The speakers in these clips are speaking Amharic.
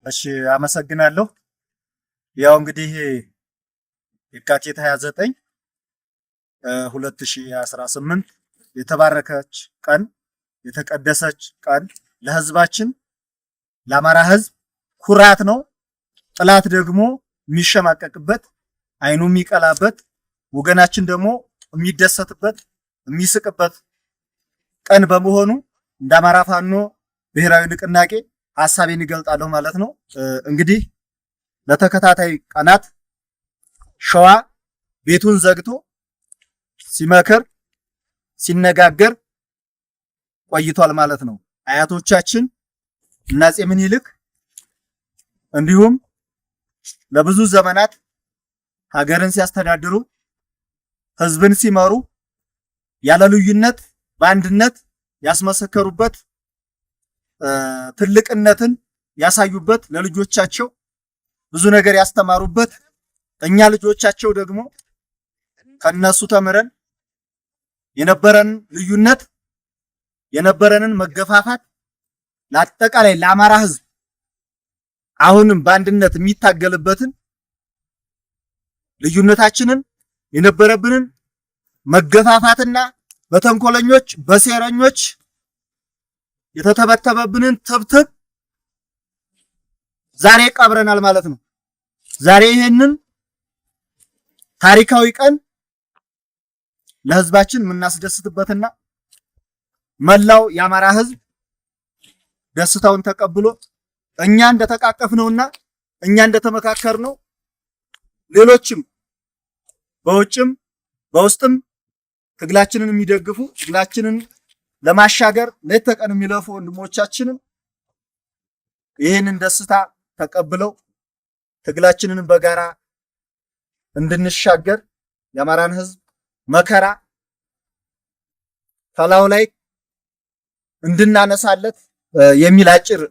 እሺ አመሰግናለሁ። ያው እንግዲህ የካቲት 29 2018 የተባረከች ቀን የተቀደሰች ቀን ለህዝባችን ለአማራ ህዝብ ኩራት ነው። ጥላት ደግሞ የሚሸማቀቅበት አይኑ የሚቀላበት ወገናችን ደግሞ የሚደሰትበት የሚስቅበት ቀን በመሆኑ እንደ አማራ ፋኖ ብሔራዊ ንቅናቄ ሐሳቤን ይገልጣለሁ ማለት ነው። እንግዲህ ለተከታታይ ቀናት ሸዋ ቤቱን ዘግቶ ሲመክር ሲነጋገር ቆይቷል ማለት ነው። አያቶቻችን እና አፄ ምኒልክ እንዲሁም ለብዙ ዘመናት ሀገርን ሲያስተዳድሩ ህዝብን ሲመሩ ያለ ልዩነት በአንድነት ያስመሰከሩበት ትልቅነትን ያሳዩበት ለልጆቻቸው ብዙ ነገር ያስተማሩበት እኛ ልጆቻቸው ደግሞ ከነሱ ተምረን የነበረን ልዩነት የነበረንን መገፋፋት ለአጠቃላይ ለአማራ ህዝብ አሁንም በአንድነት የሚታገልበትን ልዩነታችንን የነበረብንን መገፋፋትና በተንኮለኞች በሴረኞች የተተበተበብንን ትብትብ ዛሬ ቀብረናል ማለት ነው። ዛሬ ይሄንን ታሪካዊ ቀን ለህዝባችን የምናስደስትበትና መላው የአማራ ህዝብ ደስታውን ተቀብሎ እኛ እንደተቃቀፍነውና እኛ እንደተመካከርነው ሌሎችም በውጭም በውስጥም ትግላችንን የሚደግፉ ትግላችንን ለማሻገር ሌት ተቀን የሚለፉ ወንድሞቻችንን ይህንን ደስታ ተቀብለው ትግላችንን በጋራ እንድንሻገር የአማራን ህዝብ መከራ ከላዩ ላይ እንድናነሳለት የሚል አጭር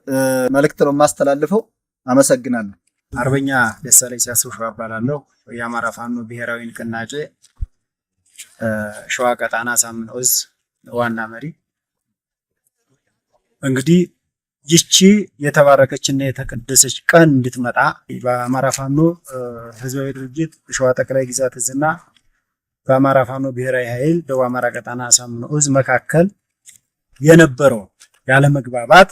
መልእክት ነው የማስተላልፈው። አመሰግናለሁ። አርበኛ ደሳለኝ ሲያስብ ሸዋ እባላለሁ። የአማራ ፋኖ ብሔራዊ ንቅናቄ ሸዋ ቀጣና አሳምነው ዕዝ ዋና መሪ። እንግዲህ ይቺ የተባረከችና የተቀደሰች ቀን እንድትመጣ በአማራ ፋኖ ህዝባዊ ድርጅት ሸዋ ጠቅላይ ግዛት ዕዝና በአማራ ፋኖ ብሔራዊ ኃይል ደቡብ አማራ ቀጣና አሳምነው ዕዝ መካከል የነበረው ያለመግባባት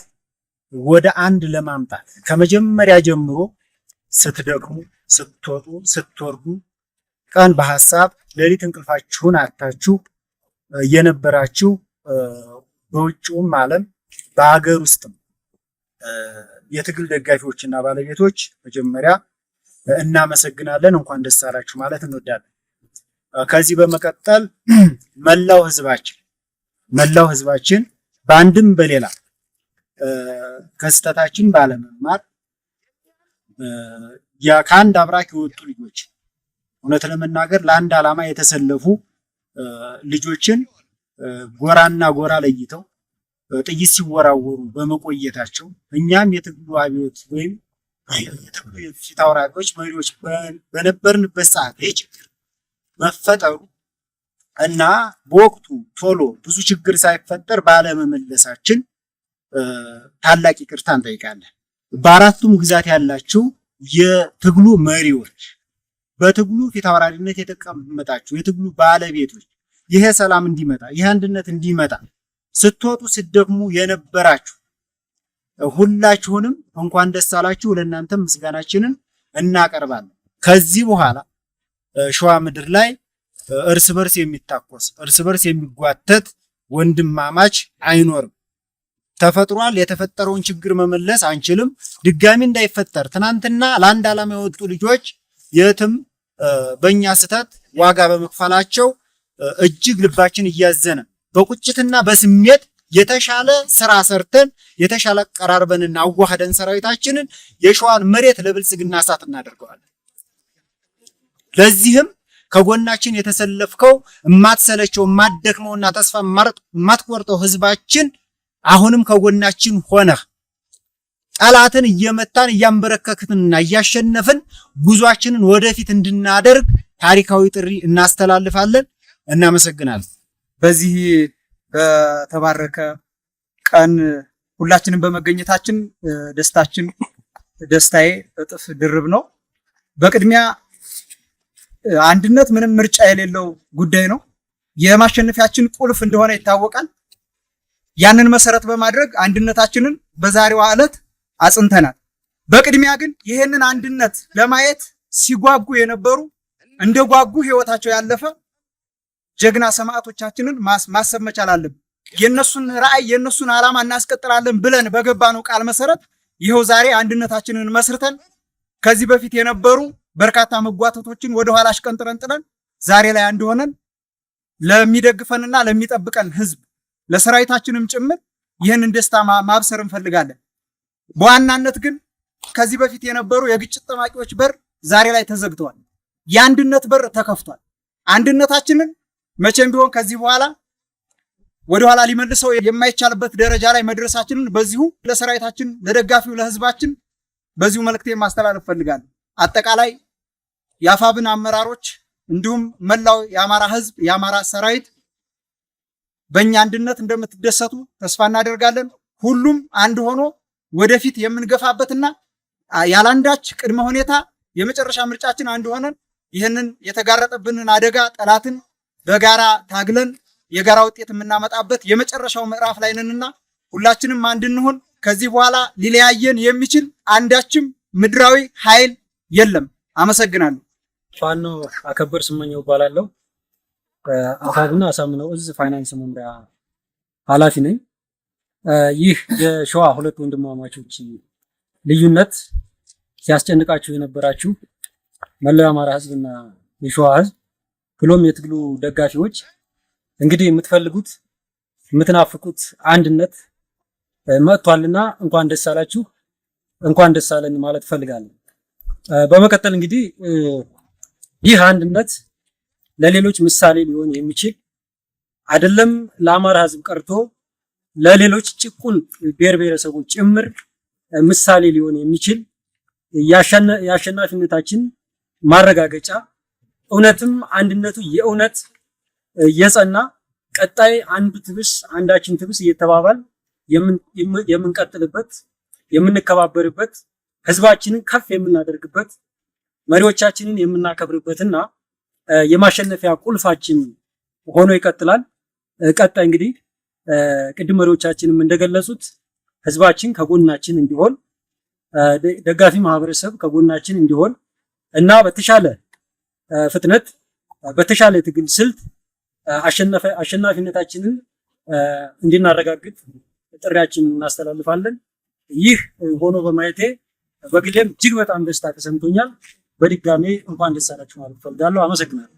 ወደ አንድ ለማምጣት ከመጀመሪያ ጀምሮ ስትደክሙ ስትወጡ ስትወርዱ ቀን በሐሳብ ሌሊት እንቅልፋችሁን አታችሁ የነበራችሁ በውጭውም ዓለም በአገር ውስጥም የትግል ደጋፊዎችና ባለቤቶች መጀመሪያ እናመሰግናለን፣ እንኳን ደስ አላችሁ ማለት እንወዳለን። ከዚህ በመቀጠል መላው ህዝባችን በአንድም በሌላ ከስተታችን ባለመማር ከአንድ አብራክ የወጡ ልጆች እውነት ለመናገር ለአንድ ዓላማ የተሰለፉ ልጆችን ጎራና ጎራ ለይተው ጥይት ሲወራወሩ በመቆየታቸው እኛም የትግሉ አብዮት ወይም የትግሉ ፊት አውራሪዎች መሪዎች በነበርንበት ሰዓት ችግር መፈጠሩ እና በወቅቱ ቶሎ ብዙ ችግር ሳይፈጠር ባለመመለሳችን ታላቅ ይቅርታ እንጠይቃለን። በአራቱም ግዛት ያላችሁ የትግሉ መሪዎች፣ በትግሉ ፊት አውራሪነት የተቀመጣችሁ የትግሉ ባለቤቶች ይሄ ሰላም እንዲመጣ ይሄ አንድነት እንዲመጣ ስትወጡ ስትደክሙ የነበራችሁ ሁላችሁንም እንኳን ደስ አላችሁ። ለእናንተም ምስጋናችንን እናቀርባለን። ከዚህ በኋላ ሸዋ ምድር ላይ እርስ በርስ የሚታኮስ እርስ በርስ የሚጓተት ወንድማማች አይኖርም። ተፈጥሯል። የተፈጠረውን ችግር መመለስ አንችልም። ድጋሚ እንዳይፈጠር ትናንትና ለአንድ ዓላማ የወጡ ልጆች የትም በእኛ ስህተት ዋጋ በመክፈላቸው እጅግ ልባችን እያዘነ በቁጭትና በስሜት የተሻለ ስራ ሰርተን የተሻለ ቀራርበንና አዋህደን ሰራዊታችንን የሸዋን መሬት ለብልጽግና እሳት እናደርገዋለን። ለዚህም ከጎናችን የተሰለፍከው የማትሰለቸው የማትደክመውና ተስፋ የማትቆርጠው ህዝባችን አሁንም ከጎናችን ሆነህ ጠላትን እየመታን እያንበረከክንና እያሸነፍን ጉዟችንን ወደፊት እንድናደርግ ታሪካዊ ጥሪ እናስተላልፋለን። እናመሰግናለን። በዚህ በተባረከ ቀን ሁላችንም በመገኘታችን ደስታችን ደስታዬ እጥፍ ድርብ ነው። በቅድሚያ አንድነት ምንም ምርጫ የሌለው ጉዳይ ነው። የማሸነፊያችን ቁልፍ እንደሆነ ይታወቃል። ያንን መሰረት በማድረግ አንድነታችንን በዛሬዋ ዕለት አጽንተናል። በቅድሚያ ግን ይህንን አንድነት ለማየት ሲጓጉ የነበሩ እንደጓጉ ህይወታቸው ያለፈ ጀግና ሰማዕቶቻችንን ማሰብ መቻል አለብን። የነሱን ራዕይ የነሱን ዓላማ እናስቀጥላለን ብለን በገባነው ቃል መሰረት ይኸው ዛሬ አንድነታችንን መስርተን ከዚህ በፊት የነበሩ በርካታ መጓተቶችን ወደኋላ አሽቀንጥረን ጥለን ዛሬ ላይ አንድ ሆነን ለሚደግፈንና ለሚጠብቀን ህዝብ ለሰራዊታችንም ጭምር ይህንን ደስታ ማብሰር እንፈልጋለን። በዋናነት ግን ከዚህ በፊት የነበሩ የግጭት ጠማቂዎች በር ዛሬ ላይ ተዘግተዋል። የአንድነት በር ተከፍቷል። አንድነታችንን መቼም ቢሆን ከዚህ በኋላ ወደኋላ ሊመልሰው የማይቻልበት ደረጃ ላይ መድረሳችንን በዚሁ ለሰራዊታችን፣ ለደጋፊው፣ ለህዝባችን በዚሁ መልእክቴን ማስተላለፍ ፈልጋለሁ። አጠቃላይ የአፋብን አመራሮች እንዲሁም መላው የአማራ ህዝብ፣ የአማራ ሰራዊት በእኛ አንድነት እንደምትደሰቱ ተስፋ እናደርጋለን። ሁሉም አንድ ሆኖ ወደፊት የምንገፋበትና ያላንዳች ቅድመ ሁኔታ የመጨረሻ ምርጫችን አንድ ሆነን ይህንን የተጋረጠብንን አደጋ ጠላትን በጋራ ታግለን የጋራ ውጤት የምናመጣበት የመጨረሻው ምዕራፍ ላይ ነንና ሁላችንም አንድ እንሁን። ከዚህ በኋላ ሊለያየን የሚችል አንዳችም ምድራዊ ኃይል የለም። አመሰግናለሁ። ፋኖ አከበር ስመኘው እባላለሁ። አፋብና አሳምነው እዝ ፋይናንስ መምሪያ ኃላፊ ነኝ። ይህ የሸዋ ሁለት ወንድማማቾች ልዩነት ሲያስጨንቃችሁ የነበራችሁ መላው የአማራ ህዝብና የሸዋ ህዝብ ብሎም የትግሉ ደጋፊዎች እንግዲህ የምትፈልጉት የምትናፍቁት አንድነት መጥቷልና እንኳን ደስ አላችሁ፣ እንኳን ደስ አለን ማለት ፈልጋለሁ። በመቀጠል እንግዲህ ይህ አንድነት ለሌሎች ምሳሌ ሊሆን የሚችል አይደለም፣ ለአማራ ህዝብ ቀርቶ ለሌሎች ጭቁን ብሔር ብሔረሰቦች ጭምር ምሳሌ ሊሆን የሚችል የአሸናፊነታችን ማረጋገጫ እውነትም አንድነቱ የእውነት የጸና ቀጣይ አንዱ ትብስ አንዳችን ትብስ እየተባባል የምንቀጥልበት የምንከባበርበት ህዝባችንን ከፍ የምናደርግበት መሪዎቻችንን የምናከብርበትና የማሸነፊያ ቁልፋችን ሆኖ ይቀጥላል። ቀጣይ እንግዲህ ቅድም መሪዎቻችንም እንደገለጹት ህዝባችን ከጎናችን እንዲሆን፣ ደጋፊ ማህበረሰብ ከጎናችን እንዲሆን እና በተሻለ ፍጥነት በተሻለ ትግል ስልት አሸናፊነታችንን እንድናረጋግጥ ጥሪያችንን እናስተላልፋለን። ይህ ሆኖ በማየቴ በግሌም እጅግ በጣም ደስታ ተሰምቶኛል። በድጋሜ እንኳን ደስ አላችሁ ማለት ፈልጋለሁ። አመሰግናለሁ።